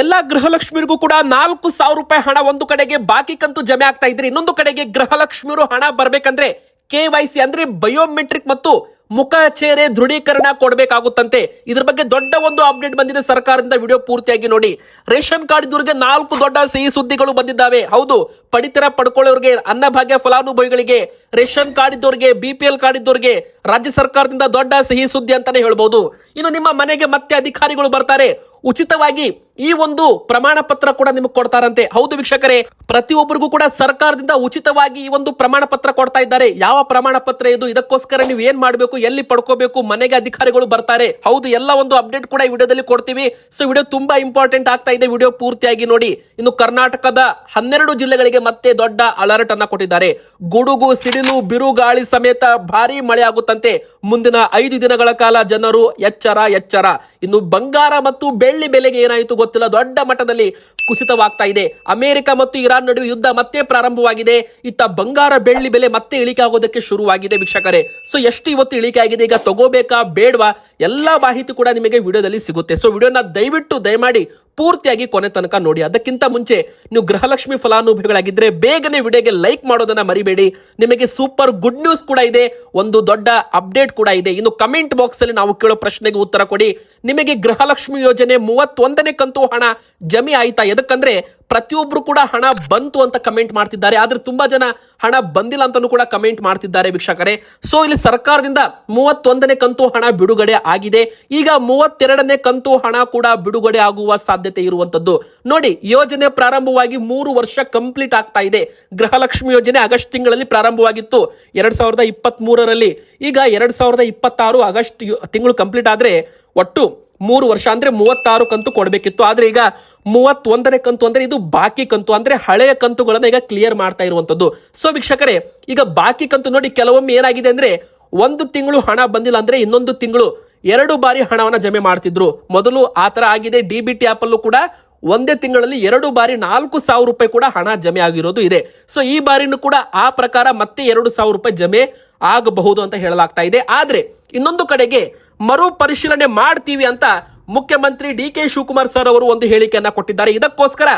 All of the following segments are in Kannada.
ಎಲ್ಲಾ ಗೃಹಲಕ್ಷ್ಮಿಗೂ ಕೂಡ 4,000 ರೂಪಾಯಿ ಹಣ ಒಂದು ಕಡೆಗೆ ಬಾಕಿ ಕಂತು ಜಮೆ ಆಗ್ತಾ ಇದ್ರೆ, ಇನ್ನೊಂದು ಕಡೆಗೆ ಗೃಹಲಕ್ಷ್ಮಿಯರು ಹಣ ಬರ್ಬೇಕಂದ್ರೆ KYC ಅಂದ್ರೆ ಬಯೋಮೆಟ್ರಿಕ್ ಮತ್ತು ಮುಖಚೇರೆ ದೃಢೀಕರಣ ಕೊಡಬೇಕಾಗುತ್ತಂತೆ. ಇದ್ರ ಬಗ್ಗೆ ದೊಡ್ಡ ಒಂದು ಅಪ್ಡೇಟ್ ಬಂದಿದೆ ಸರ್ಕಾರದಿಂದ. ವಿಡಿಯೋ ಪೂರ್ತಿಯಾಗಿ ನೋಡಿ. ರೇಷನ್ ಕಾರ್ಡ್ ಇದ್ದವರಿಗೆ 4 ದೊಡ್ಡ ಸಿಹಿ ಸುದ್ದಿಗಳು ಬಂದಿದ್ದಾವೆ. ಹೌದು, ಪಡಿತರ ಪಡ್ಕೊಳ್ಳೋರಿಗೆ, ಅನ್ನಭಾಗ್ಯ ಫಲಾನುಭವಿಗಳಿಗೆ, ರೇಷನ್ ಕಾರ್ಡ್ ಇದ್ದವರಿಗೆ, BPL ಕಾರ್ಡ್ ಇದ್ದವರಿಗೆ ರಾಜ್ಯ ಸರ್ಕಾರದಿಂದ ದೊಡ್ಡ ಸಿಹಿ ಸುದ್ದಿ ಅಂತಾನೆ ಹೇಳ್ಬಹುದು. ಇನ್ನು ನಿಮ್ಮ ಮನೆಗೆ ಮತ್ತೆ ಅಧಿಕಾರಿಗಳು ಬರ್ತಾರೆ, ಉಚಿತವಾಗಿ ಈ ಒಂದು ಪ್ರಮಾಣ ಪತ್ರ ಕೂಡ ನಿಮಗೆ ಕೊಡ್ತಾರಂತೆ. ಹೌದು ವೀಕ್ಷಕರೇ, ಪ್ರತಿಯೊಬ್ಬರಿಗೂ ಕೂಡ ಸರ್ಕಾರದಿಂದ ಉಚಿತವಾಗಿ ಈ ಒಂದು ಪ್ರಮಾಣ ಪತ್ರ ಕೊಡ್ತಾ ಇದ್ದಾರೆ. ಯಾವ ಪ್ರಮಾಣ ಪತ್ರ ಇದು, ಇದಕ್ಕೋಸ್ಕರ ನೀವು ಏನ್ ಮಾಡಬೇಕು, ಎಲ್ಲಿ ಪಡ್ಕೋಬೇಕು, ಮನೆಗೆ ಅಧಿಕಾರಿಗಳು ಬರ್ತಾರೆ. ಹೌದು, ಎಲ್ಲ ಒಂದು ಅಪ್ಡೇಟ್ ಕೂಡ ಈ ವಿಡಿಯೋದಲ್ಲಿ ಕೊಡ್ತೀವಿ. ಸೊ ವಿಡಿಯೋ ತುಂಬಾ ಇಂಪಾರ್ಟೆಂಟ್ ಆಗ್ತಾ ಇದೆ, ವಿಡಿಯೋ ಪೂರ್ತಿಯಾಗಿ ನೋಡಿ. ಇನ್ನು ಕರ್ನಾಟಕದ 12 ಜಿಲ್ಲೆಗಳಿಗೆ ಮತ್ತೆ ದೊಡ್ಡ ಅಲರ್ಟ್ ಅನ್ನ ಕೊಟ್ಟಿದ್ದಾರೆ. ಗುಡುಗು, ಸಿಡಿಲು, ಬಿರುಗಾಳಿ ಸಮೇತ ಭಾರಿ ಮಳೆ ಆಗುತ್ತಂತೆ. ಮುಂದಿನ 5 ದಿನಗಳ ಕಾಲ ಜನರು ಎಚ್ಚರ ಎಚ್ಚರ. ಇನ್ನು ಬಂಗಾರ ಮತ್ತು ಬೆಳ್ಳಿ ಬೆಲೆಗೆ ಏನಾಯಿತು ಗೊತ್ತಿಲ್ಲ, ದೊಡ್ಡ ಮಟ್ಟದಲ್ಲಿ ಕುಸಿತವಾಗ್ತಾ ಇದೆ. ಅಮೆರಿಕ ಮತ್ತು ಇರಾನ್ ನಡುವೆ ಯುದ್ಧ ಮತ್ತೆ ಪ್ರಾರಂಭವಾಗಿದೆ. ಇತ್ತ ಬಂಗಾರ ಬೆಳ್ಳಿ ಬೆಲೆ ಮತ್ತೆ ಇಳಿಕೆ ಆಗೋದಕ್ಕೆ ಶುರುವಾಗಿದೆ ವೀಕ್ಷಕರೇ. ಸೊ ಎಷ್ಟು ಇವತ್ತು ಇಳಿಕೆ ಆಗಿದೆ, ಈಗ ತಗೋಬೇಕಾ ಬೇಡವಾ, ಎಲ್ಲಾ ಮಾಹಿತಿ ಕೂಡ ನಿಮಗೆ ವಿಡಿಯೋದಲ್ಲಿ ಸಿಗುತ್ತೆ. ಸೊ ವಿಡಿಯೋನ ದಯಮಾಡಿ ಪೂರ್ತಿಯಾಗಿ ಕೊನೆ ತನಕ ನೋಡಿ. ಅದಕ್ಕಿಂತ ಮುಂಚೆ ನೀವು ಗೃಹಲಕ್ಷ್ಮಿ ಫಲಾನುಭವಿಗಳಾಗಿದ್ರೆ ಬೇಗನೆ ವಿಡಿಯೋಗೆ ಲೈಕ್ ಮಾಡೋದನ್ನ ಮರಿಬೇಡಿ. ನಿಮಗೆ ಸೂಪರ್ ಗುಡ್ ನ್ಯೂಸ್ ಕೂಡ ಇದೆ, ಒಂದು ದೊಡ್ಡ ಅಪ್ಡೇಟ್ ಕೂಡ ಇದೆ. ಇನ್ನು ಕಮೆಂಟ್ ಬಾಕ್ಸ್ ಅಲ್ಲಿ ನಾವು ಕೇಳೋ ಪ್ರಶ್ನೆಗೆ ಉತ್ತರ ಕೊಡಿ. ನಿಮಗೆ ಗೃಹಲಕ್ಷ್ಮಿ ಯೋಜನೆ 31ನೇ ಕಂತು ಹಣ ಜಮೆ ಆಯ್ತಾ? ಎದಕ್ಕಂದ್ರೆ ಪ್ರತಿಯೊಬ್ರು ಕೂಡ ಹಣ ಬಂತು ಅಂತ ಕಮೆಂಟ್ ಮಾಡ್ತಿದ್ದಾರೆ, ಆದ್ರೆ ತುಂಬಾ ಜನ ಹಣ ಬಂದಿಲ್ಲ ಅಂತಾನೂ ಕೂಡ ಕಮೆಂಟ್ ಮಾಡ್ತಿದ್ದಾರೆ ವೀಕ್ಷಕರೇ. ಸೊ ಇಲ್ಲಿ ಸರ್ಕಾರದಿಂದ 31ನೇ ಕಂತು ಹಣ ಬಿಡುಗಡೆ ಆಗಿದೆ. ಈಗ 32ನೇ ಕಂತು ಹಣ ಕೂಡ ಬಿಡುಗಡೆ ಆಗುವ ಸಾಧ್ಯತೆ ಇರುವಂತದ್ದು. ನೋಡಿ, ಯೋಜನೆ ಪ್ರಾರಂಭವಾಗಿ 3 ವರ್ಷ ಕಂಪ್ಲೀಟ್ ಆಗ್ತಾ ಇದೆ. ಗೃಹಲಕ್ಷ್ಮಿ ಯೋಜನೆ ಆಗಸ್ಟ್ ತಿಂಗಳಲ್ಲಿ ಪ್ರಾರಂಭವಾಗಿತ್ತು 2023ರಲ್ಲಿ. ಈಗ 2026 ಆಗಸ್ಟ್ ತಿಂಗಳು ಕಂಪ್ಲೀಟ್ ಆದ್ರೆ ಒಟ್ಟು 3 ವರ್ಷ ಅಂದ್ರೆ 36 ಕಂತು ಕೊಡಬೇಕಿತ್ತು. ಆದ್ರೆ ಈಗ 31ನೇ ಕಂತು ಅಂದ್ರೆ ಇದು ಬಾಕಿ ಕಂತು, ಅಂದ್ರೆ ಹಳೆಯ ಕಂತುಗಳನ್ನ ಈಗ ಕ್ಲಿಯರ್ ಮಾಡ್ತಾ ಇರುವಂತದ್ದು. ಸೊ ವೀಕ್ಷಕರೇ, ಈಗ ಬಾಕಿ ಕಂತು ನೋಡಿ, ಕೆಲವೊಮ್ಮೆ ಏನಾಗಿದೆ ಅಂದ್ರೆ 1 ತಿಂಗಳು ಹಣ ಬಂದಿಲ್ಲ ಅಂದ್ರೆ ಇನ್ನೊಂದು ತಿಂಗಳು 2 ಬಾರಿ ಹಣವನ್ನ ಜಮೆ ಮಾಡ್ತಿದ್ರು. ಮೊದಲು ಆ ತರ ಆಗಿದೆ. DBT ಆಪ್ ಅಲ್ಲೂ ಕೂಡ ಒಂದೇ ತಿಂಗಳಲ್ಲಿ 2 ಬಾರಿ 4,000 ರೂಪಾಯಿ ಕೂಡ ಹಣ ಜಮೆ ಆಗಿರೋದು ಇದೆ. ಸೊ ಈ ಬಾರಿನೂ ಕೂಡ ಆ ಪ್ರಕಾರ ಮತ್ತೆ 2,000 ರೂಪಾಯಿ ಜಮೆ ಆಗಬಹುದು ಅಂತ ಹೇಳಲಾಗ್ತಾ ಇದೆ. ಆದ್ರೆ ಇನ್ನೊಂದು ಕಡೆಗೆ ಮರು ಪರಿಶೀಲನೆ ಮಾಡ್ತೀವಿ ಅಂತ ಮುಖ್ಯಮಂತ್ರಿ DK ಶಿವಕುಮಾರ್ ಸರ್ ಅವರು ಒಂದು ಹೇಳಿಕೆಯನ್ನ ಕೊಟ್ಟಿದ್ದಾರೆ. ಇದಕ್ಕೋಸ್ಕರ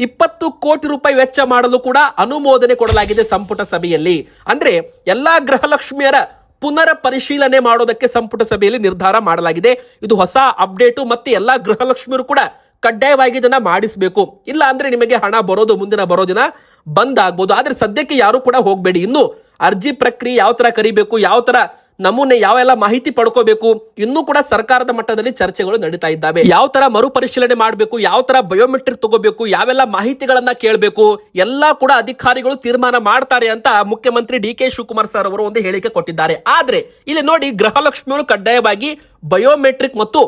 20 ಕೋಟಿ ರೂಪಾಯಿ ವೆಚ್ಚ ಮಾಡಲು ಕೂಡ ಅನುಮೋದನೆ ಕೊಡಲಾಗಿದೆ ಸಂಪುಟ ಸಭೆಯಲ್ಲಿ. ಅಂದ್ರೆ ಎಲ್ಲಾ ಗೃಹಲಕ್ಷ್ಮಿಯರ ಪುನರ್ ಪರಿಶೀಲನೆ ಮಾಡೋದಕ್ಕೆ ಸಂಪುಟ ಸಭೆಯಲ್ಲಿ ನಿರ್ಧಾರ ಮಾಡಲಾಗಿದೆ. ಇದು ಹೊಸ ಅಪ್ಡೇಟು. ಮತ್ತೆ ಎಲ್ಲಾ ಗೃಹಲಕ್ಷ್ಮಿಯರು ಕೂಡ ಕಡ್ಡಾಯವಾಗಿ ಇದನ್ನ ಮಾಡಿಸಬೇಕು, ಇಲ್ಲ ಅಂದ್ರೆ ನಿಮಗೆ ಹಣ ಬರೋದು ಮುಂದಿನ ಬರೋ ದಿನ ಬಂದ್ ಆಗ್ಬೋದು. ಆದ್ರೆ ಸದ್ಯಕ್ಕೆ ಯಾರು ಕೂಡ ಹೋಗಬೇಡಿ. ಇನ್ನು ಅರ್ಜಿ ಪ್ರಕ್ರಿಯೆ ಯಾವ ತರ ಕರಿಬೇಕು, ಯಾವ ತರ ನಮೂನೆ, ಯಾವೆಲ್ಲ ಮಾಹಿತಿ ಪಡ್ಕೋಬೇಕು, ಇನ್ನೂ ಕೂಡ ಸರ್ಕಾರದ ಮಟ್ಟದಲ್ಲಿ ಚರ್ಚೆಗಳು ನಡೀತಾ ಇದ್ದಾವೆ. ಯಾವ ತರ ಮರುಪರಿಶೀಲನೆ ಮಾಡಬೇಕು, ಯಾವ ತರ ಬಯೋಮೆಟ್ರಿಕ್ ತಗೋಬೇಕು, ಯಾವೆಲ್ಲ ಮಾಹಿತಿಗಳನ್ನ ಕೇಳಬೇಕು, ಎಲ್ಲಾ ಕೂಡ ಅಧಿಕಾರಿಗಳು ತೀರ್ಮಾನ ಮಾಡ್ತಾರೆ ಅಂತ ಮುಖ್ಯಮಂತ್ರಿ DK ಶಿವಕುಮಾರ್ ಸರ್ ಅವರು ಒಂದು ಹೇಳಿಕೆ ಕೊಟ್ಟಿದ್ದಾರೆ. ಆದ್ರೆ ಇಲ್ಲಿ ನೋಡಿ, ಗೃಹಲಕ್ಷ್ಮಿಯವರು ಕಡ್ಡಾಯವಾಗಿ ಬಯೋಮೆಟ್ರಿಕ್ ಮತ್ತು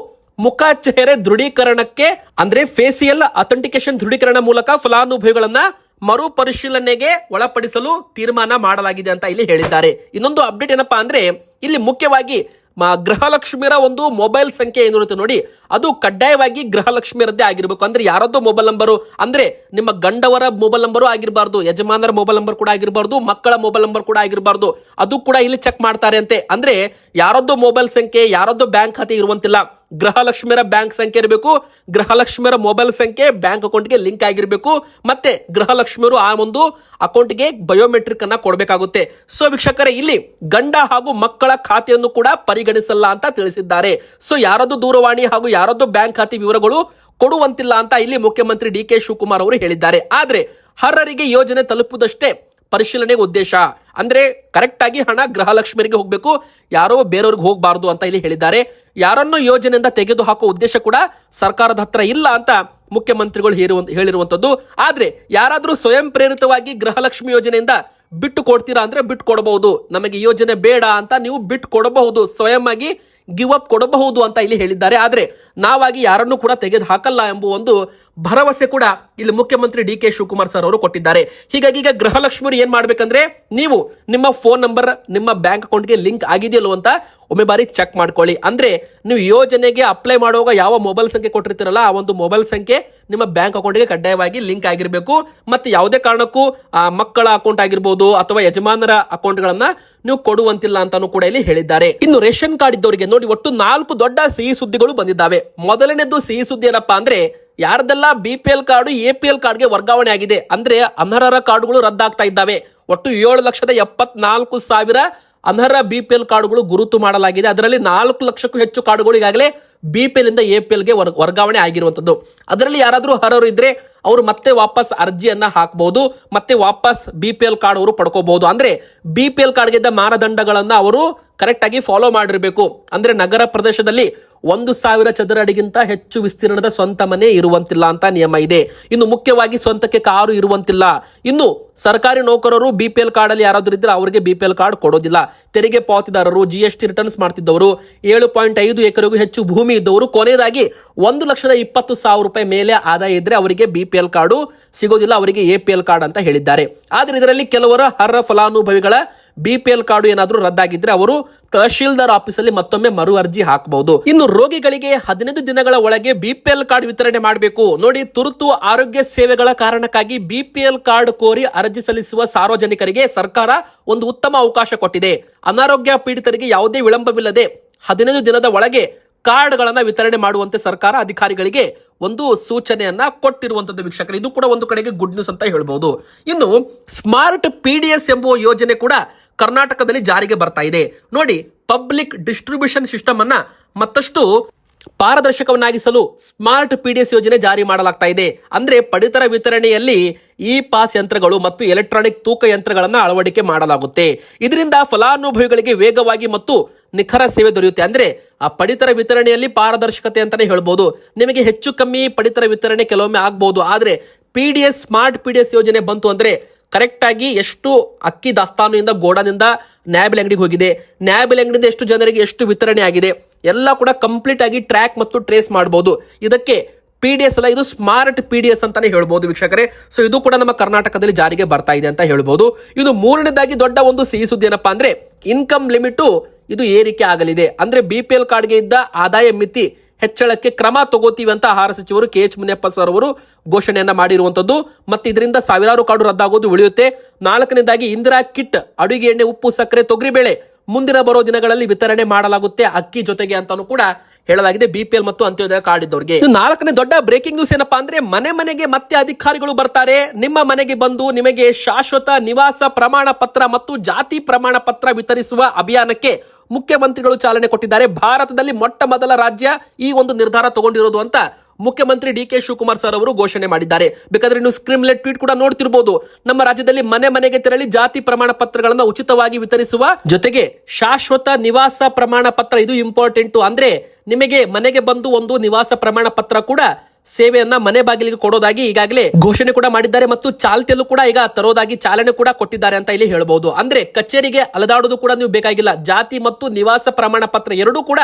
ಮುಖಚೇರೆ ದೃಢೀಕರಣಕ್ಕೆ ಅಂದ್ರೆ ಫೇಸಿಯಲ್ ಅಥೆಂಟಿಕೇಶನ್ ದೃಢೀಕರಣ ಮೂಲಕ ಫಲಾನುಭವಿಗಳನ್ನ ಮರುಪರಿಶೀಲನೆಗೆ ಒಳಪಡಿಸಲು ತೀರ್ಮಾನ ಮಾಡಲಾಗಿದೆ ಅಂತ ಇಲ್ಲಿ ಹೇಳಿದ್ದಾರೆ. ಇನ್ನೊಂದು ಅಪ್ಡೇಟ್ ಏನಪ್ಪಾ ಅಂದ್ರೆ, ಇಲ್ಲಿ ಮುಖ್ಯವಾಗಿ ಗೃಹಲಕ್ಷ್ಮಿಯರ ಒಂದು ಮೊಬೈಲ್ ಸಂಖ್ಯೆ ಏನಿರುತ್ತೆ ನೋಡಿ, ಅದು ಕಡ್ಡಾಯವಾಗಿ ಗೃಹಲಕ್ಷ್ಮಿಯರದ್ದೇ ಆಗಿರ್ಬೇಕು. ಅಂದ್ರೆ ಯಾರದ್ದು ಮೊಬೈಲ್ ನಂಬರು, ಅಂದ್ರೆ ನಿಮ್ಮ ಗಂಡವರ ಮೊಬೈಲ್ ನಂಬರು ಆಗಿರಬಾರ್ದು, ಯಜಮಾನರ ಮೊಬೈಲ್ ನಂಬರ್ ಕೂಡ ಆಗಿರಬಾರ್ದು, ಮಕ್ಕಳ ಮೊಬೈಲ್ ನಂಬರ್ ಕೂಡ ಆಗಿರಬಾರ್ದು. ಅದು ಕೂಡ ಇಲ್ಲಿ ಚೆಕ್ ಮಾಡ್ತಾರೆ ಅಂತೆ. ಅಂದ್ರೆ ಯಾರದ್ದು ಮೊಬೈಲ್ ಸಂಖ್ಯೆ, ಯಾರದ್ದು ಬ್ಯಾಂಕ್ ಖಾತೆ ಇರುವಂತಿಲ್ಲ. ಗೃಹಲಕ್ಷ್ಮಿಯರ ಬ್ಯಾಂಕ್ ಸಂಖ್ಯೆ ಇರಬೇಕು, ಗೃಹಲಕ್ಷ್ಮಿಯರ ಮೊಬೈಲ್ ಸಂಖ್ಯೆ ಬ್ಯಾಂಕ್ ಅಕೌಂಟ್ಗೆ ಲಿಂಕ್ ಆಗಿರಬೇಕು, ಮತ್ತೆ ಗೃಹಲಕ್ಷ್ಮಿಯರು ಆ ಒಂದು ಅಕೌಂಟ್ಗೆ ಬಯೋಮೆಟ್ರಿಕ್ ಅನ್ನ ಕೊಡಬೇಕಾಗುತ್ತೆ. ಸೊ ವೀಕ್ಷಕರೇ, ಇಲ್ಲಿ ಗಂಡ ಹಾಗೂ ಮಕ್ಕಳ ಖಾತೆಯನ್ನು ಕೂಡ ಪರಿಗಣಿಸಲ್ಲ ಅಂತ ತಿಳಿಸಿದ್ದಾರೆ. ಸೊ ಯಾರದ್ದು ದೂರವಾಣಿ ಹಾಗೂ ಯಾರದ್ದು ಬ್ಯಾಂಕ್ ಖಾತೆ ವಿವರಗಳು ಕೊಡುವಂತಿಲ್ಲ ಅಂತ ಇಲ್ಲಿ ಮುಖ್ಯಮಂತ್ರಿ DK ಶಿವಕುಮಾರ್ ಅವರು ಹೇಳಿದ್ದಾರೆ. ಆದ್ರೆ ಅರ್ಹರಿಗೆ ಯೋಜನೆ ತಲುಪುವುದಷ್ಟೇ ಪರಿಶೀಲನೆಗೆ ಉದ್ದೇಶ. ಅಂದ್ರೆ ಕರೆಕ್ಟ್ ಆಗಿ ಹಣ ಗೃಹಲಕ್ಷ್ಮಿಯರಿಗೆ ಹೋಗಬೇಕು, ಯಾರೋ ಬೇರೆಯವ್ರಿಗೆ ಹೋಗಬಾರ್ದು ಅಂತ ಇಲ್ಲಿ ಹೇಳಿದ್ದಾರೆ. ಯಾರನ್ನು ಯೋಜನೆಯಿಂದ ತೆಗೆದು ಹಾಕುವ ಉದ್ದೇಶ ಕೂಡ ಸರ್ಕಾರದ ಹತ್ರ ಇಲ್ಲ ಅಂತ ಮುಖ್ಯಮಂತ್ರಿಗಳು ಹೇಳಿರುವಂತದ್ದು. ಆದ್ರೆ ಯಾರಾದ್ರೂ ಸ್ವಯಂ ಪ್ರೇರಿತವಾಗಿ ಗೃಹಲಕ್ಷ್ಮಿ ಯೋಜನೆಯಿಂದ ಬಿಟ್ಟು ಕೊಡ್ತೀರಾ ಅಂದ್ರೆ ಬಿಟ್ಟು ಕೊಡಬಹುದು, ನಮಗೆ ಯೋಜನೆ ಬೇಡ ಅಂತ ನೀವು ಬಿಟ್ಟು ಕೊಡಬಹುದು, ಸ್ವಯಂ ಆಗಿ ಗಿವ್ ಅಪ್ ಕೊಡಬಹುದು ಅಂತ ಇಲ್ಲಿ ಹೇಳಿದ್ದಾರೆ. ಆದ್ರೆ ನಾವಾಗಿ ಯಾರನ್ನು ಕೂಡ ತೆಗೆದು ಹಾಕಲ್ಲ ಎಂಬ ಒಂದು ಭರವಸೆ ಕೂಡ ಇಲ್ಲಿ ಮುಖ್ಯಮಂತ್ರಿ DK ಶಿವಕುಮಾರ್ ಸರ್ ಅವರು ಕೊಟ್ಟಿದ್ದಾರೆ. ಹೀಗಾಗಿ ಈಗ ಗೃಹಲಕ್ಷ್ಮಿಯರು ಏನ್ ಮಾಡ್ಬೇಕಂದ್ರೆ, ನೀವು ನಿಮ್ಮ ಫೋನ್ ನಂಬರ್ ನಿಮ್ಮ ಬ್ಯಾಂಕ್ ಅಕೌಂಟ್ಗೆ ಲಿಂಕ್ ಆಗಿದೆಯಲ್ಲೋ ಅಂತ ಒಮ್ಮೆ ಬಾರಿ ಚೆಕ್ ಮಾಡ್ಕೊಳ್ಳಿ. ಅಂದ್ರೆ ನೀವು ಯೋಜನೆಗೆ ಅಪ್ಲೈ ಮಾಡುವಾಗ ಯಾವ ಮೊಬೈಲ್ ಸಂಖ್ಯೆ ಕೊಟ್ಟಿರ್ತೀರಲ್ಲ, ಆ ಒಂದು ಮೊಬೈಲ್ ಸಂಖ್ಯೆ ನಿಮ್ಮ ಬ್ಯಾಂಕ್ ಅಕೌಂಟ್ಗೆ ಕಡ್ಡಾಯವಾಗಿ ಲಿಂಕ್ ಆಗಿರಬೇಕು. ಮತ್ತೆ ಯಾವುದೇ ಕಾರಣಕ್ಕೂ ಮಕ್ಕಳ ಅಕೌಂಟ್ ಆಗಿರ್ಬೋದು ಅಥವಾ ಯಜಮಾನರ ಅಕೌಂಟ್ಗಳನ್ನ ನೀವು ಕೊಡುವಂತಿಲ್ಲ ಅಂತಾನು ಕೂಡ ಇಲ್ಲಿ ಹೇಳಿದ್ದಾರೆ. ಇನ್ನು ರೇಷನ್ ಕಾರ್ಡ್ ಇದ್ದವರಿಗೆ ನೋಡಿ, ಒಟ್ಟು 4 ದೊಡ್ಡ ಸಿಹಿ ಸುದ್ದಿಗಳು ಬಂದಿದ್ದಾವೆ. ಮೊದಲನೇದು ಸಿಹಿ ಸುದ್ದಿ ಏನಪ್ಪಾ ಅಂದ್ರೆ, ಯಾರ್ದೆಲ್ಲ BPL ಕಾರ್ಡು APL ಕಾರ್ಡ್ಗೆ ವರ್ಗಾವಣೆ ಆಗಿದೆ ಅಂದ್ರೆ ಅನರ್ಹರ ಕಾರ್ಡುಗಳು ರದ್ದಾಗ್ತಾ ಇದ್ದಾವೆ. ಒಟ್ಟು 7,74,000 ಅನರ್ಹ BPL ಕಾರ್ಡುಗಳು ಗುರುತು ಮಾಡಲಾಗಿದೆ. ಅದರಲ್ಲಿ 4 ಲಕ್ಷಕ್ಕೂ ಹೆಚ್ಚು ಕಾರ್ಡುಗಳು ಈಗಾಗಲೇ BPL ಇಂದ APL ಗೆ ವರ್ಗಾವಣೆ ಆಗಿರುವಂತದ್ದು. ಅದರಲ್ಲಿ ಯಾರಾದ್ರೂ ಅರ್ಹರು ಇದ್ರೆ ಅವರು ಮತ್ತೆ ವಾಪಸ್ ಅರ್ಜಿಯನ್ನ ಹಾಕಬಹುದು, ಮತ್ತೆ ವಾಪಸ್ BPL ಕಾರ್ಡ್ ಅವರು ಪಡ್ಕೋಬಹುದು. ಅಂದ್ರೆ BPL ಕಾರ್ಡ್ಗೆ ಇದ್ದ ಮಾನದಂಡಗಳನ್ನ ಅವರು ಕರೆಕ್ಟ್ ಆಗಿ ಫಾಲೋ ಮಾಡಿರಬೇಕು. ಅಂದ್ರೆ ನಗರ ಪ್ರದೇಶದಲ್ಲಿ 1,000 ಚದರ ಅಡಿಗಿಂತ ಹೆಚ್ಚು ವಿಸ್ತೀರ್ಣದ ಸ್ವಂತ ಮನೆ ಇರುವಂತಿಲ್ಲ ಅಂತ ನಿಯಮ ಇದೆ. ಇನ್ನು ಮುಖ್ಯವಾಗಿ ಸ್ವಂತಕ್ಕೆ ಕಾರು ಇರುವಂತಿಲ್ಲ. ಇನ್ನು ಸರ್ಕಾರಿ ನೌಕರರು BPL ಕಾರ್ಡ್ ಅಲ್ಲಿ ಯಾರಾದ್ರೂ ಇದ್ರೆ ಅವರಿಗೆ BPL ಕಾರ್ಡ್ ಕೊಡೋದಿಲ್ಲ. ತೆರಿಗೆ ಪಾವತಿದಾರರು, GST ರಿಟರ್ನ್ಸ್ ಮಾಡ್ತಿದ್ದವರು, 7.5 ಎಕರೆಗೂ ಹೆಚ್ಚು ಭೂಮಿ ಇದ್ದವರು, ಕೊನೆಯದಾಗಿ 1,20,000 ರೂಪಾಯಿ ಮೇಲೆ ಆದಾಯ ಇದ್ರೆ ಅವರಿಗೆ BPL ಕಾರ್ಡು ಸಿಗೋದಿಲ್ಲ, ಅವರಿಗೆ APL ಕಾರ್ಡ್ ಅಂತ ಹೇಳಿದ್ದಾರೆ. ಆದ್ರೆ ಇದರಲ್ಲಿ ಕೆಲವರ ಅರ್ಹ ಫಲಾನುಭವಿಗಳ BPL ಕಾರ್ಡು ಏನಾದ್ರೂ ರದ್ದಾಗಿದ್ರೆ ಅವರು ತಹಶೀಲ್ದಾರ್ ಆಫೀಸಲ್ಲಿ ಮತ್ತೊಮ್ಮೆ ಮರು ಅರ್ಜಿ ಹಾಕಬಹುದು. ಇನ್ನು ರೋಗಿಗಳಿಗೆ 15 ದಿನಗಳ ಒಳಗೆ BPL ಕಾರ್ಡ್ ವಿತರಣೆ ಮಾಡಬೇಕು. ನೋಡಿ, ತುರ್ತು ಆರೋಗ್ಯ ಸೇವೆಗಳ ಕಾರಣಕ್ಕಾಗಿ BPL ಕಾರ್ಡ್ ಕೋರಿ ಅರ್ಜಿ ಸಲ್ಲಿಸುವ ಸಾರ್ವಜನಿಕರಿಗೆ ಸರ್ಕಾರ ಒಂದು ಉತ್ತಮ ಅವಕಾಶ ಕೊಟ್ಟಿದೆ. ಅನಾರೋಗ್ಯ ಪೀಡಿತರಿಗೆ ಯಾವುದೇ ವಿಳಂಬವಿಲ್ಲದೆ 15 ದಿನದ ಒಳಗೆ ಕಾರ್ಡ್ಗಳನ್ನ ವಿತರಣೆ ಮಾಡುವಂತೆ ಸರ್ಕಾರ ಅಧಿಕಾರಿಗಳಿಗೆ ಒಂದು ಸೂಚನೆಯನ್ನ ಕೊಟ್ಟಿರುವಂತದ್ದು ವೀಕ್ಷಕರು. ಇದು ಕೂಡ ಒಂದು ಕಡೆಗೆ ಗುಡ್ ನ್ಯೂಸ್ ಅಂತ ಹೇಳ್ಬಹುದು. ಇನ್ನು ಸ್ಮಾರ್ಟ್ PDS ಎಂಬುವ ಯೋಜನೆ ಕೂಡ ಕರ್ನಾಟಕದಲ್ಲಿ ಜಾರಿಗೆ ಬರ್ತಾ ಇದೆ. ನೋಡಿ, ಪಬ್ಲಿಕ್ ಡಿಸ್ಟ್ರಿಬ್ಯೂಷನ್ ಸಿಸ್ಟಮ್ ಅನ್ನ ಮತ್ತಷ್ಟು ಪಾರದರ್ಶಕವನ್ನಾಗಿಸಲು ಸ್ಮಾರ್ಟ್ PDS ಯೋಜನೆ ಜಾರಿ ಮಾಡಲಾಗ್ತಾ ಇದೆ. ಅಂದ್ರೆ ಪಡಿತರ ವಿತರಣೆಯಲ್ಲಿ ಪಾಸ್ ಯಂತ್ರಗಳು ಮತ್ತು ಎಲೆಕ್ಟ್ರಾನಿಕ್ ತೂಕ ಯಂತ್ರಗಳನ್ನ ಅಳವಡಿಕೆ ಮಾಡಲಾಗುತ್ತೆ. ಇದರಿಂದ ಫಲಾನುಭವಿಗಳಿಗೆ ವೇಗವಾಗಿ ಮತ್ತು ನಿಖರ ಸೇವೆ ದೊರೆಯುತ್ತೆ. ಅಂದ್ರೆ ಆ ಪಡಿತರ ವಿತರಣೆಯಲ್ಲಿ ಪಾರದರ್ಶಕತೆ ಅಂತಾನೆ ಹೇಳ್ಬೋದು. ನಿಮಗೆ ಹೆಚ್ಚು ಕಮ್ಮಿ ಪಡಿತರ ವಿತರಣೆ ಕೆಲವೊಮ್ಮೆ ಆಗ್ಬಹುದು. ಆದ್ರೆ PDS ಸ್ಮಾರ್ಟ್ PDS ಯೋಜನೆ ಬಂತು ಅಂದ್ರೆ ಕರೆಕ್ಟ್ ಆಗಿ ಎಷ್ಟು ಅಕ್ಕಿ ದಾಸ್ತಾನಿಂದ ಗೋಡಾನಿಂದ ನ್ಯಾಬಿಲ್ ಅಂಗಡಿಗೆ ಹೋಗಿದೆ, ನ್ಯಾಬಿಲ್ ಅಂಗಡಿಯಿಂದ ಎಷ್ಟು ಜನರಿಗೆ ಎಷ್ಟು ವಿತರಣೆ ಆಗಿದೆ ಎಲ್ಲ ಕೂಡ ಕಂಪ್ಲೀಟ್ ಆಗಿ ಟ್ರ್ಯಾಕ್ ಮತ್ತು ಟ್ರೇಸ್ ಮಾಡಬಹುದು. ಇದಕ್ಕೆ PDS ಅಲ್ಲ, ಇದು ಸ್ಮಾರ್ಟ್ PDS ಅಂತಾನೆ ಹೇಳ್ಬಹುದು ವೀಕ್ಷಕರೇ. ಸೊ ಇದು ಕೂಡ ನಮ್ಮ ಕರ್ನಾಟಕದಲ್ಲಿ ಜಾರಿಗೆ ಬರ್ತಾ ಇದೆ ಅಂತ ಹೇಳ್ಬಹುದು. ಇದು ಮೂರನೇದಾಗಿ ದೊಡ್ಡ ಒಂದು ಸಿಹಿ ಸುದ್ದಿ ಏನಪ್ಪಾ ಅಂದ್ರೆ ಇನ್ಕಮ್ ಲಿಮಿಟ್ ಇದು ಏರಿಕೆ ಆಗಲಿದೆ. ಅಂದ್ರೆ BPL ಕಾರ್ಡ್ಗೆ ಇದ್ದ ಆದಾಯ ಮಿತಿ ಹೆಚ್ಚಳಕ್ಕೆ ಕ್ರಮ ತಗೋತೀವಿ ಅಂತ ಆಹಾರ ಸಚಿವರು KH ಮುನಿಯಪ್ಪ ಸರ್ ಅವರು ಘೋಷಣೆಯನ್ನ ಮಾಡಿರುವಂತದ್ದು. ಮತ್ತೆ ಇದರಿಂದ ಸಾವಿರಾರು ಕಾರ್ಡು ರದ್ದಾಗೋದು ಉಳಿಯುತ್ತೆ. 4ನೇದಾಗಿ ಇಂದಿರಾ ಕಿಟ್, ಅಡುಗೆ ಎಣ್ಣೆ, ಉಪ್ಪು, ಸಕ್ಕರೆ, ತೊಗರಿಬೇಳೆ ಮುಂದಿನ ಬರೋ ದಿನಗಳಲ್ಲಿ ವಿತರಣೆ ಮಾಡಲಾಗುತ್ತೆ ಅಕ್ಕಿ ಜೊತೆಗೆ ಅಂತಾನು ಕೂಡ ಹೇಳಲಾಗಿದೆ BPL ಮತ್ತು ಅಂತ್ಯೋದಯ ಕಾರ್ಡ್ ಇದ್ದವರಿಗೆ. 4ನೇ ದೊಡ್ಡ ಬ್ರೇಕಿಂಗ್ ನ್ಯೂಸ್ ಏನಪ್ಪಾ ಅಂದ್ರೆ ಮನೆ ಮನೆಗೆ ಮತ್ತೆ ಅಧಿಕಾರಿಗಳು ಬರ್ತಾರೆ. ನಿಮ್ಮ ಮನೆಗೆ ಬಂದು ನಿಮಗೆ ಶಾಶ್ವತ ನಿವಾಸ ಪ್ರಮಾಣ ಪತ್ರ ಮತ್ತು ಜಾತಿ ಪ್ರಮಾಣ ಪತ್ರ ವಿತರಿಸುವ ಅಭಿಯಾನಕ್ಕೆ ಮುಖ್ಯಮಂತ್ರಿಗಳು ಚಾಲನೆ ಕೊಟ್ಟಿದ್ದಾರೆ. ಭಾರತದಲ್ಲಿ ಮೊಟ್ಟ ಮೊದಲ ರಾಜ್ಯ ಈ ಒಂದು ನಿರ್ಧಾರ ತಗೊಂಡಿರೋದು ಅಂತ ಮುಖ್ಯಮಂತ್ರಿ DK ಶಿವಕುಮಾರ್ ಸರ್ ಅವರು ಘೋಷಣೆ ಮಾಡಿದ್ದಾರೆ. ಬೇಕಾದ್ರೆ ನೀವು ಸ್ಕ್ರೀನ್ಲೆಟ್ ಟ್ವೀಟ್ ಕೂಡ ನೋಡ್ತಿರಬಹುದು. ನಮ್ಮ ರಾಜ್ಯದಲ್ಲಿ ಮನೆ ಮನೆಗೆ ತೆರಳಿ ಜಾತಿ ಪ್ರಮಾಣ ಪತ್ರಗಳನ್ನು ಉಚಿತವಾಗಿ ವಿತರಿಸುವ ಜೊತೆಗೆ ಶಾಶ್ವತ ನಿವಾಸ ಪ್ರಮಾಣ ಪತ್ರ, ಇದು ಇಂಪಾರ್ಟೆಂಟ್. ಅಂದ್ರೆ ನಿಮಗೆ ಮನೆಗೆ ಬಂದು ಒಂದು ನಿವಾಸ ಪ್ರಮಾಣ ಪತ್ರ ಕೂಡ ಸೇವೆಯನ್ನ ಮನೆ ಬಾಗಿಲಿಗೆ ಕೊಡೋದಾಗಿ ಈಗಾಗಲೇ ಘೋಷಣೆ ಕೂಡ ಮಾಡಿದ್ದಾರೆ ಮತ್ತು ಚಾಲ್ತಿಯಲ್ಲೂ ಕೂಡ ಈಗ ತರೋದಾಗಿ ಚಾಲನೆ ಕೂಡ ಕೊಟ್ಟಿದ್ದಾರೆ ಅಂತ ಇಲ್ಲಿ ಹೇಳಬಹುದು. ಅಂದ್ರೆ ಕಚೇರಿಗೆ ಅಲದಾಡೋದು ಕೂಡ ನೀವು ಬೇಕಾಗಿಲ್ಲ. ಜಾತಿ ಮತ್ತು ನಿವಾಸ ಪ್ರಮಾಣ ಪತ್ರ ಎರಡೂ ಕೂಡ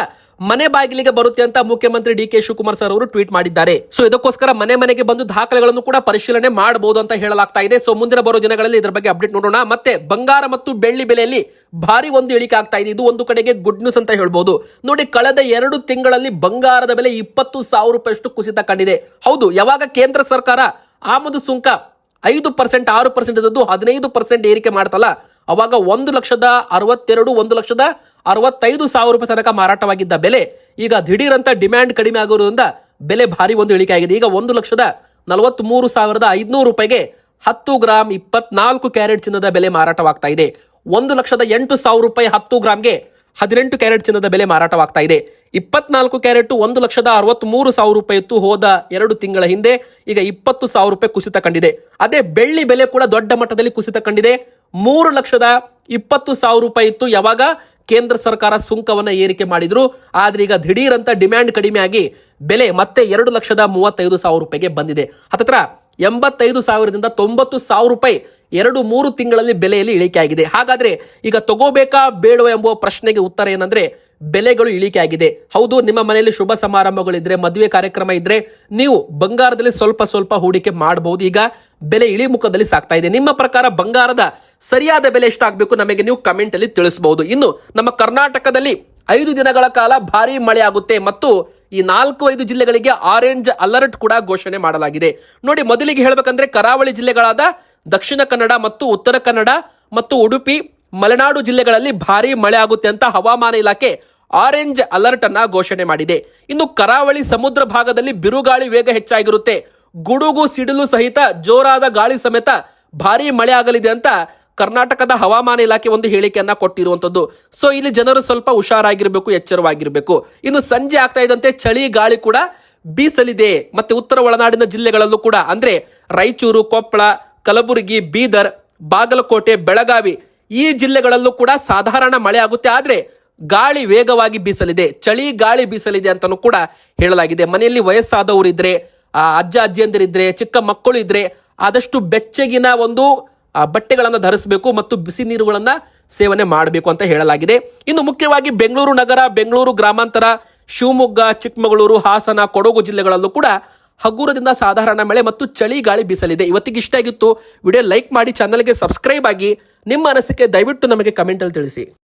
ಮನೆ ಬಾಗಿಲಿಗೆ ಬರುತ್ತೆ ಅಂತ ಮುಖ್ಯಮಂತ್ರಿ DK ಶಿವಕುಮಾರ್ ಸರ್ ಅವರು ಟ್ವೀಟ್ ಮಾಡಿದ್ದಾರೆ. ಸೊ ಇದಕ್ಕೋಸ್ಕರ ಮನೆ ಮನೆಗೆ ಬಂದು ದಾಖಲೆಗಳನ್ನು ಕೂಡ ಪರಿಶೀಲನೆ ಮಾಡಬಹುದು ಅಂತ ಹೇಳಲಾಗ್ತಾ ಇದೆ. ಸೊ ಮುಂದಿನ ಬರೋ ದಿನಗಳಲ್ಲಿ ಇದರ ಬಗ್ಗೆ ಅಪ್ಡೇಟ್ ನೋಡೋಣ. ಮತ್ತೆ ಬಂಗಾರ ಮತ್ತು ಬೆಳ್ಳಿ ಬೆಲೆಯಲ್ಲಿ ಭಾರಿ ಒಂದು ಇಳಿಕೆ ಆಗ್ತಾ ಇದೆ. ಇದು ಒಂದು ಕಡೆಗೆ ಗುಡ್ ನ್ಯೂಸ್ ಅಂತ ಹೇಳ್ಬಹುದು. ನೋಡಿ, ಕಳೆದ 2 ತಿಂಗಳಲ್ಲಿ ಬಂಗಾರದ ಬೆಲೆ 20,000 ರೂಪಾಯಿಯಷ್ಟು ಕುಸಿತ ಕಂಡಿದೆ. ಹೌದು, ಯಾವಾಗ ಕೇಂದ್ರ ಸರ್ಕಾರ ಆಮದು ಸುಂಕ 5%, 6% ಇದ್ದದ್ದು 15% ಏರಿಕೆ ಮಾಡ್ತಲ್ಲ, ಅವಾಗ 1,62,000, 1,65,000 ರೂಪಾಯಿ ತನಕ ಮಾರಾಟವಾಗಿದ್ದ ಬೆಲೆ ಈಗ ದಿಢೀರ್ ಅಂತ ಡಿಮ್ಯಾಂಡ್ ಕಡಿಮೆ ಆಗಿರೋದ್ರಿಂದ ಬೆಲೆ ಭಾರಿ ಒಂದು ಇಳಿಕೆ ಆಗಿದೆ. ಈಗ 1,43,500 ರೂಪಾಯಿಗೆ 10 ಗ್ರಾಮ್ 24 ಕ್ಯಾರೆಟ್ ಚಿನ್ನದ ಬೆಲೆ ಮಾರಾಟವಾಗ್ತಾ ಇದೆ. 1,08,000 ರೂಪಾಯಿ 10 ಗ್ರಾಮ್ಗೆ 18 ಕ್ಯಾರೆಟ್ ಚಿನ್ನದ ಬೆಲೆ ಮಾರಾಟವಾಗ್ತಾ ಇದೆ. 24 ಕ್ಯಾರೆಟ್ 1,63,000 ರೂಪಾಯಿ ಇತ್ತು ಹೋದ 2 ತಿಂಗಳ ಹಿಂದೆ. ಈಗ 20,000 ರೂಪಾಯಿ ಕುಸಿತ ಕಂಡಿದೆ. ಅದೇ ಬೆಳ್ಳಿ ಬೆಲೆ ಕೂಡ ದೊಡ್ಡ ಮಟ್ಟದಲ್ಲಿ ಕುಸಿತ ಕಂಡಿದೆ. 3,20,000 ರೂಪಾಯಿ ಇತ್ತು ಯಾವಾಗ ಕೇಂದ್ರ ಸರ್ಕಾರ ಸುಂಕವನ್ನ ಏರಿಕೆ ಮಾಡಿದ್ರು. ಆದ್ರೆ ಈಗ ದಿಢೀರ್ ಅಂತ ಡಿಮ್ಯಾಂಡ್ ಕಡಿಮೆ ಆಗಿ ಬೆಲೆ ಮತ್ತೆ 2,35,000 ರೂಪಾಯಿಗೆ ಬಂದಿದೆ. ಹತ್ತತ್ರ 85,000ದಿಂದ 90,000 ರೂಪಾಯಿ 2-3 ತಿಂಗಳಲ್ಲಿ ಬೆಲೆಯಲ್ಲಿ ಇಳಿಕೆ ಆಗಿದೆ. ಹಾಗಾದ್ರೆ ಈಗ ತಗೋಬೇಕಾ ಬೇಡವ ಎಂಬುವ ಪ್ರಶ್ನೆಗೆ ಉತ್ತರ ಏನಂದ್ರೆ ಬೆಲೆಗಳು ಇಳಿಕೆ ಆಗಿದೆ. ಹೌದು, ನಿಮ್ಮ ಮನೆಯಲ್ಲಿ ಶುಭ ಸಮಾರಂಭಗಳಿದ್ರೆ, ಮದುವೆ ಕಾರ್ಯಕ್ರಮ ಇದ್ರೆ ನೀವು ಬಂಗಾರದಲ್ಲಿ ಸ್ವಲ್ಪ ಹೂಡಿಕೆ ಮಾಡಬಹುದು. ಈಗ ಬೆಲೆ ಇಳಿಮುಖದಲ್ಲಿ ಸಾಗ್ತಾ ಇದೆ. ನಿಮ್ಮ ಪ್ರಕಾರ ಬಂಗಾರದ ಸರಿಯಾದ ಬೆಲೆ ಎಷ್ಟಾಗಬೇಕು ನಮಗೆ ನೀವು ಕಮೆಂಟ್ ಅಲ್ಲಿ ತಿಳಿಸಬಹುದು. ಇನ್ನು ನಮ್ಮ ಕರ್ನಾಟಕದಲ್ಲಿ 5 ದಿನಗಳ ಕಾಲ ಭಾರಿ ಮಳೆ ಆಗುತ್ತೆ ಮತ್ತು ಈ 4-5 ಜಿಲ್ಲೆಗಳಿಗೆ ಆರೆಂಜ್ ಅಲರ್ಟ್ ಕೂಡ ಘೋಷಣೆ ಮಾಡಲಾಗಿದೆ. ನೋಡಿ, ಮೊದಲಿಗೆ ಹೇಳಬೇಕಂದ್ರೆ ಕರಾವಳಿ ಜಿಲ್ಲೆಗಳಾದ ದಕ್ಷಿಣ ಕನ್ನಡ ಮತ್ತು ಉತ್ತರ ಕನ್ನಡ ಮತ್ತು ಉಡುಪಿ, ಮಲೆನಾಡು ಜಿಲ್ಲೆಗಳಲ್ಲಿ ಭಾರಿ ಮಳೆ ಆಗುತ್ತೆ ಅಂತ ಹವಾಮಾನ ಇಲಾಖೆ ಆರೆಂಜ್ ಅಲರ್ಟ್ ಅನ್ನ ಘೋಷಣೆ ಮಾಡಿದೆ. ಇನ್ನು ಕರಾವಳಿ ಸಮುದ್ರ ಭಾಗದಲ್ಲಿ ಬಿರುಗಾಳಿ ವೇಗ ಹೆಚ್ಚಾಗಿರುತ್ತೆ. ಗುಡುಗು ಸಿಡಿಲು ಸಹಿತ ಜೋರಾದ ಗಾಳಿ ಸಮೇತ ಭಾರೀ ಮಳೆ ಆಗಲಿದೆ ಅಂತ ಕರ್ನಾಟಕದ ಹವಾಮಾನ ಇಲಾಖೆ ಒಂದು ಹೇಳಿಕೆಯನ್ನ ಕೊಟ್ಟಿರುವಂತದ್ದು. ಸೊ ಇಲ್ಲಿ ಜನರು ಸ್ವಲ್ಪ ಹುಷಾರಾಗಿರ್ಬೇಕು, ಎಚ್ಚರವಾಗಿರ್ಬೇಕು. ಇನ್ನು ಸಂಜೆ ಆಗ್ತಾ ಇದ್ದಂತೆ ಚಳಿ ಗಾಳಿ ಕೂಡ ಬೀಸಲಿದೆ. ಮತ್ತೆ ಉತ್ತರ ಒಳನಾಡಿನ ಜಿಲ್ಲೆಗಳಲ್ಲೂ ಕೂಡ ಅಂದ್ರೆ ರಾಯಚೂರು, ಕೊಪ್ಪಳ, ಕಲಬುರಗಿ, ಬೀದರ್, ಬಾಗಲಕೋಟೆ, ಬೆಳಗಾವಿ ಈ ಜಿಲ್ಲೆಗಳಲ್ಲೂ ಕೂಡ ಸಾಧಾರಣ ಮಳೆ ಆಗುತ್ತೆ. ಆದ್ರೆ ಗಾಳಿ ವೇಗವಾಗಿ ಬೀಸಲಿದೆ, ಚಳಿ ಗಾಳಿ ಬೀಸಲಿದೆ ಅಂತಾನೂ ಕೂಡ ಹೇಳಲಾಗಿದೆ. ಮನೆಯಲ್ಲಿ ವಯಸ್ಸಾದವರು ಇದ್ರೆ, ಅಜ್ಜ ಅಜ್ಜಿಯಂದಿರಿದ್ರೆ, ಚಿಕ್ಕ ಮಕ್ಕಳು ಇದ್ರೆ ಆದಷ್ಟು ಬೆಚ್ಚಗಿನ ಒಂದು ಬಟ್ಟೆಗಳನ್ನು ಧರಿಸಬೇಕು ಮತ್ತು ಬಿಸಿ ನೀರುಗಳನ್ನ ಸೇವನೆ ಮಾಡಬೇಕು ಅಂತ ಹೇಳಲಾಗಿದೆ. ಇನ್ನು ಮುಖ್ಯವಾಗಿ ಬೆಂಗಳೂರು ನಗರ, ಬೆಂಗಳೂರು ಗ್ರಾಮಾಂತರ, ಶಿವಮೊಗ್ಗ, ಚಿಕ್ಕಮಗಳೂರು, ಹಾಸನ, ಕೊಡಗು ಜಿಲ್ಲೆಗಳಲ್ಲೂ ಕೂಡ ಹಗುರದಿಂದ ಸಾಧಾರಣ ಮಳೆ ಮತ್ತು ಚಳಿ ಗಾಳಿ ಬೀಸಲಿದೆ. ಇವತ್ತಿಗೆ ಇಷ್ಟ ಆಗಿತ್ತು, ವಿಡಿಯೋ ಲೈಕ್ ಮಾಡಿ, ಚಾನಲ್ಗೆ ಸಬ್ಸ್ಕ್ರೈಬ್ ಆಗಿ, ನಿಮ್ಮ ಅನಿಸಿಕೆ ದಯವಿಟ್ಟು ನಮಗೆ ಕಮೆಂಟ್ ಅಲ್ಲಿ ತಿಳಿಸಿ.